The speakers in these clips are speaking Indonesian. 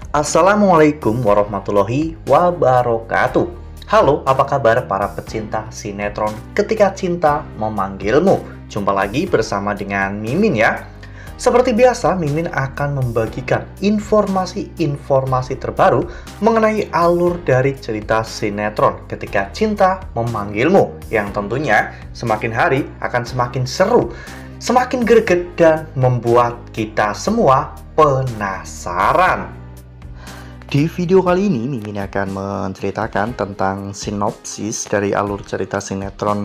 Assalamualaikum warahmatullahi wabarakatuh. Halo, apa kabar para pecinta sinetron Ketika Cinta Memanggilmu? Jumpa lagi bersama dengan Mimin ya. Seperti biasa, Mimin akan membagikan informasi-informasi terbaru mengenai alur dari cerita sinetron Ketika Cinta Memanggilmu, yang tentunya semakin hari akan semakin seru, semakin greget, dan membuat kita semua penasaran. Di video kali ini, Mimin akan menceritakan tentang sinopsis dari alur cerita sinetron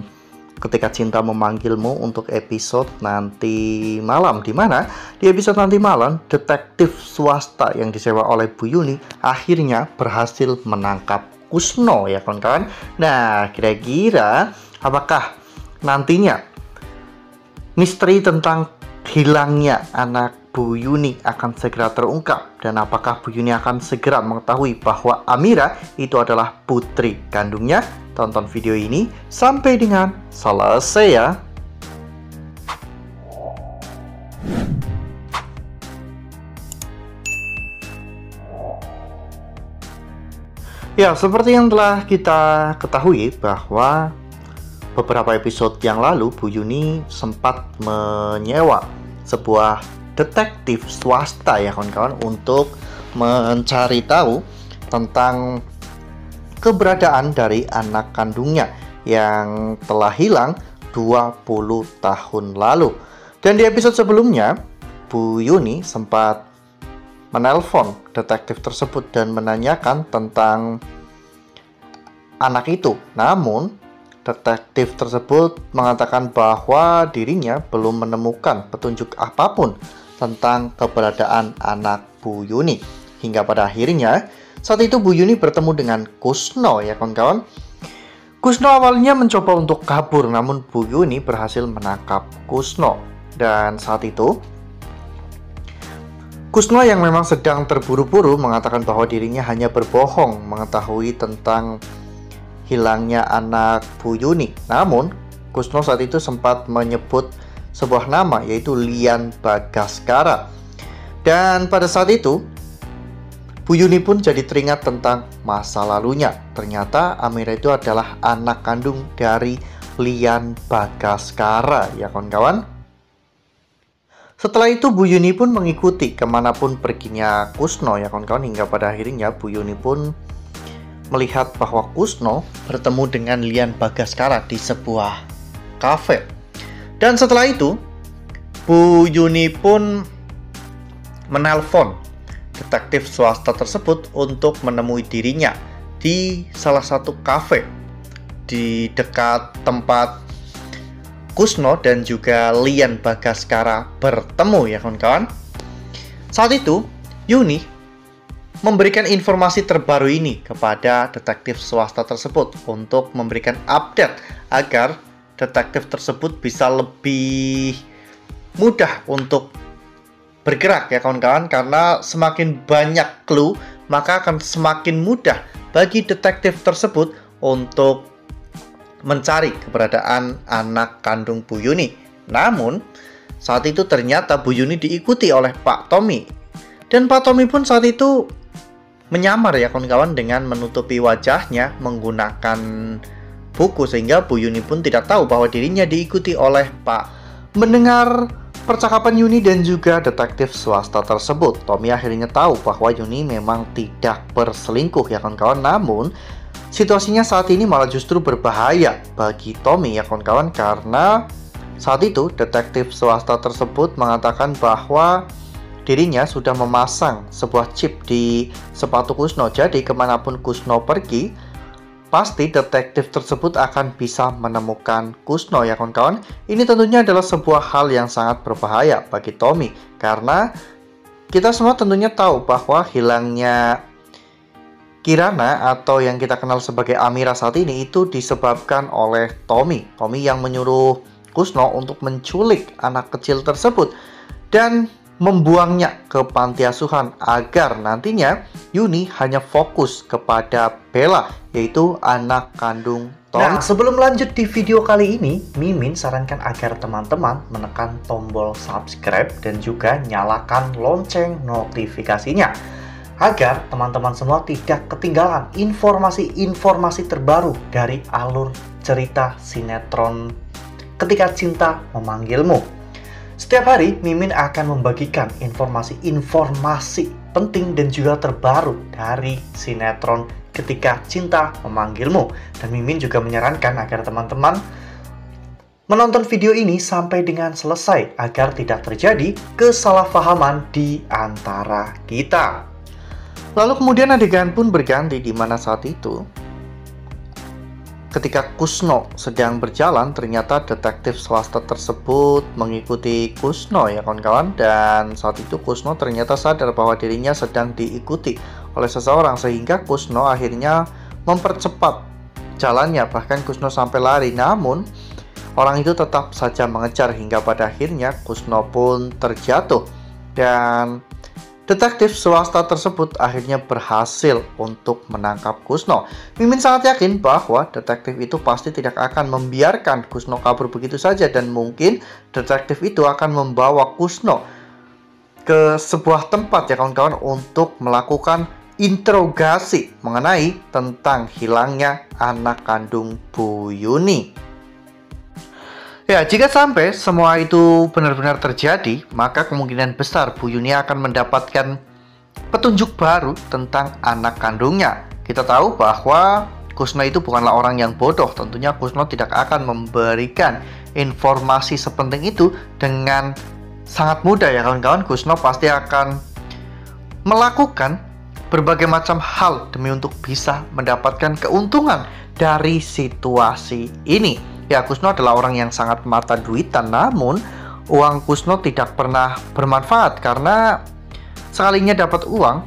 Ketika Cinta Memanggilmu untuk episode nanti malam, di mana di episode nanti malam detektif swasta yang disewa oleh Bu Yuni akhirnya berhasil menangkap Kusno ya kawan-kawan. Nah, kira-kira apakah nantinya misteri tentang hilangnya anak Bu Yuni akan segera terungkap, dan apakah Bu Yuni akan segera mengetahui bahwa Amira itu adalah putri kandungnya? Tonton video ini sampai dengan selesai ya. Ya, seperti yang telah kita ketahui bahwa beberapa episode yang lalu Bu Yuni sempat menyewa sebuah detektif swasta ya kawan-kawan untuk mencari tahu tentang keberadaan dari anak kandungnya yang telah hilang 20 tahun lalu. Dan di episode sebelumnya Bu Yuni sempat menelpon detektif tersebut dan menanyakan tentang anak itu. Namun detektif tersebut mengatakan bahwa dirinya belum menemukan petunjuk apapun tentang keberadaan anak Bu Yuni. Hingga pada akhirnya saat itu Bu Yuni bertemu dengan Kusno ya kawan-kawan. Kusno awalnya mencoba untuk kabur, namun Bu Yuni berhasil menangkap Kusno. Dan saat itu Kusno yang memang sedang terburu-buru mengatakan bahwa dirinya hanya berbohong mengetahui tentang hilangnya anak Bu Yuni. Namun Kusno saat itu sempat menyebut sebuah nama, yaitu Lian Bagaskara. Dan pada saat itu Bu Yuni pun jadi teringat tentang masa lalunya. Ternyata Amira itu adalah anak kandung dari Lian Bagaskara ya kawan-kawan. Setelah itu Bu Yuni pun mengikuti kemanapun perginya Kusno ya kawan-kawan, hingga pada akhirnya Bu Yuni pun melihat bahwa Kusno bertemu dengan Lian Bagaskara di sebuah kafe. Dan setelah itu Bu Yuni pun menelpon detektif swasta tersebut untuk menemui dirinya di salah satu kafe di dekat tempat Kusno dan juga Lian Bagaskara bertemu ya kawan-kawan. Saat itu Yuni memberikan informasi terbaru ini kepada detektif swasta tersebut untuk memberikan update agar detektif tersebut bisa lebih mudah untuk bergerak ya kawan-kawan, karena semakin banyak clue maka akan semakin mudah bagi detektif tersebut untuk mencari keberadaan anak kandung Bu Yuni. Namun saat itu ternyata Bu Yuni diikuti oleh Pak Tommy, dan Pak Tommy pun saat itu menyamar ya kawan-kawan dengan menutupi wajahnya menggunakan buku, sehingga Bu Yuni pun tidak tahu bahwa dirinya diikuti oleh Pak. Mendengar percakapan Yuni dan juga detektif swasta tersebut, Tommy akhirnya tahu bahwa Yuni memang tidak berselingkuh ya kawan-kawan. Namun situasinya saat ini malah justru berbahaya bagi Tommy ya kawan-kawan, karena saat itu detektif swasta tersebut mengatakan bahwa dirinya sudah memasang sebuah chip di sepatu Kusno. Jadi kemanapun Kusno pergi, pasti detektif tersebut akan bisa menemukan Kusno ya kawan-kawan. Ini tentunya adalah sebuah hal yang sangat berbahaya bagi Tommy, karena kita semua tentunya tahu bahwa hilangnya Kirana atau yang kita kenal sebagai Amira saat ini itu disebabkan oleh Tommy. Tommy yang menyuruh Kusno untuk menculik anak kecil tersebut dan membuangnya ke panti asuhan agar nantinya Yuni hanya fokus kepada Bella, yaitu anak kandung Tommy. Nah, sebelum lanjut di video kali ini, Mimin sarankan agar teman-teman menekan tombol subscribe dan juga nyalakan lonceng notifikasinya. agar teman-teman semua tidak ketinggalan informasi-informasi terbaru dari alur cerita sinetron Ketika Cinta Memanggilmu. Setiap hari, Mimin akan membagikan informasi-informasi penting dan juga terbaru dari sinetron Ketika Cinta Memanggilmu. Dan Mimin juga menyarankan agar teman-teman menonton video ini sampai dengan selesai agar tidak terjadi kesalahpahaman di antara kita. Lalu kemudian adegan pun berganti di mana saat itu ketika Kusno sedang berjalan, ternyata detektif swasta tersebut mengikuti Kusno ya kawan-kawan. Dan saat itu Kusno ternyata sadar bahwa dirinya sedang diikuti oleh seseorang, sehingga Kusno akhirnya mempercepat jalannya. Bahkan Kusno sampai lari, namun orang itu tetap saja mengejar hingga pada akhirnya Kusno pun terjatuh. Dan detektif swasta tersebut akhirnya berhasil untuk menangkap Kusno. Mimin sangat yakin bahwa detektif itu pasti tidak akan membiarkan Kusno kabur begitu saja, dan mungkin detektif itu akan membawa Kusno ke sebuah tempat ya kawan-kawan untuk melakukan interogasi mengenai tentang hilangnya anak kandung Bu Yuni. Ya, jika sampai semua itu benar-benar terjadi, maka kemungkinan besar Bu Yuni akan mendapatkan petunjuk baru tentang anak kandungnya. Kita tahu bahwa Kusno itu bukanlah orang yang bodoh. Tentunya Kusno tidak akan memberikan informasi sepenting itu dengan sangat mudah ya kawan-kawan. Kusno pasti akan melakukan berbagai macam hal demi untuk bisa mendapatkan keuntungan dari situasi ini. Ya, Kusno adalah orang yang sangat mata duitan, namun uang Kusno tidak pernah bermanfaat karena sekalinya dapat uang,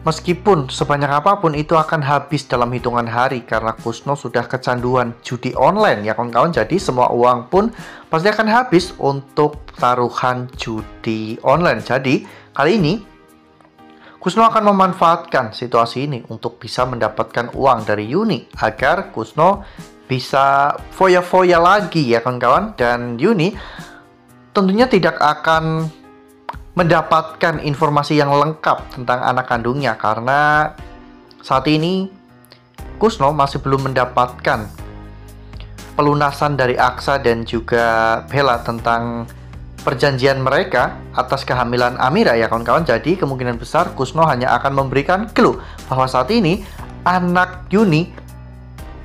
meskipun sebanyak apapun itu akan habis dalam hitungan hari karena Kusno sudah kecanduan judi online ya kawan-kawan. Jadi semua uang pun pasti akan habis untuk taruhan judi online. Jadi kali ini Kusno akan memanfaatkan situasi ini untuk bisa mendapatkan uang dari Yuni agar Kusno bisa foya-foya lagi ya kawan-kawan. Dan Yuni tentunya tidak akan mendapatkan informasi yang lengkap tentang anak kandungnya karena saat ini Kusno masih belum mendapatkan pelunasan dari Aksa dan juga Bella tentang perjanjian mereka atas kehamilan Amira ya kawan-kawan. Jadi kemungkinan besar Kusno hanya akan memberikan clue bahwa saat ini anak Yuni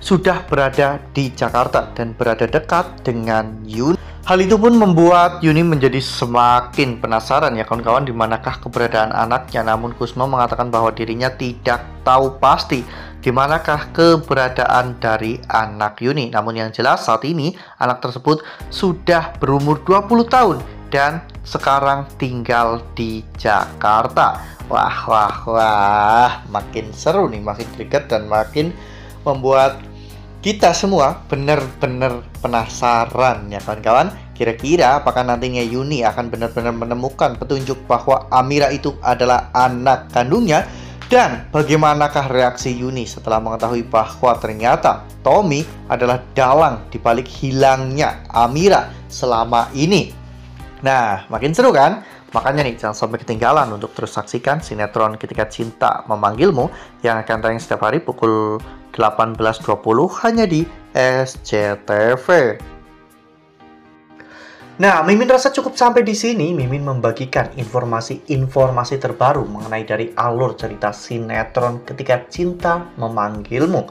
sudah berada di Jakarta dan berada dekat dengan Yuni. Hal itu pun membuat Yuni menjadi semakin penasaran ya kawan-kawan, di manakah keberadaan anaknya. Namun Kusno mengatakan bahwa dirinya tidak tahu pasti di manakah keberadaan dari anak Yuni. Namun yang jelas saat ini anak tersebut sudah berumur 20 tahun dan sekarang tinggal di Jakarta. Wah, makin seru nih, makin greget dan makin membuat kita semua benar-benar penasaran ya kawan-kawan. Kira-kira apakah nantinya Yuni akan benar-benar menemukan petunjuk bahwa Amira itu adalah anak kandungnya? Dan bagaimanakah reaksi Yuni setelah mengetahui bahwa ternyata Tommy adalah dalang dibalik hilangnya Amira selama ini? Nah, makin seru kan? Makanya nih, jangan sampai ketinggalan untuk terus saksikan sinetron Ketika Cinta Memanggilmu yang akan tayang setiap hari pukul 18.20 hanya di SCTV. Nah, Mimin rasa cukup sampai di sini. Mimin membagikan informasi-informasi terbaru mengenai dari alur cerita sinetron Ketika Cinta Memanggilmu.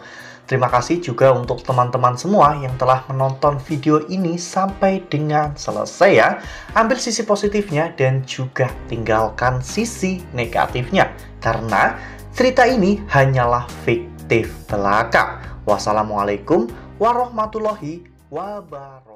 Terima kasih juga untuk teman-teman semua yang telah menonton video ini sampai dengan selesai ya. Ambil sisi positifnya dan juga tinggalkan sisi negatifnya. Karena cerita ini hanyalah fiktif belaka. Wassalamualaikum warahmatullahi wabarakatuh.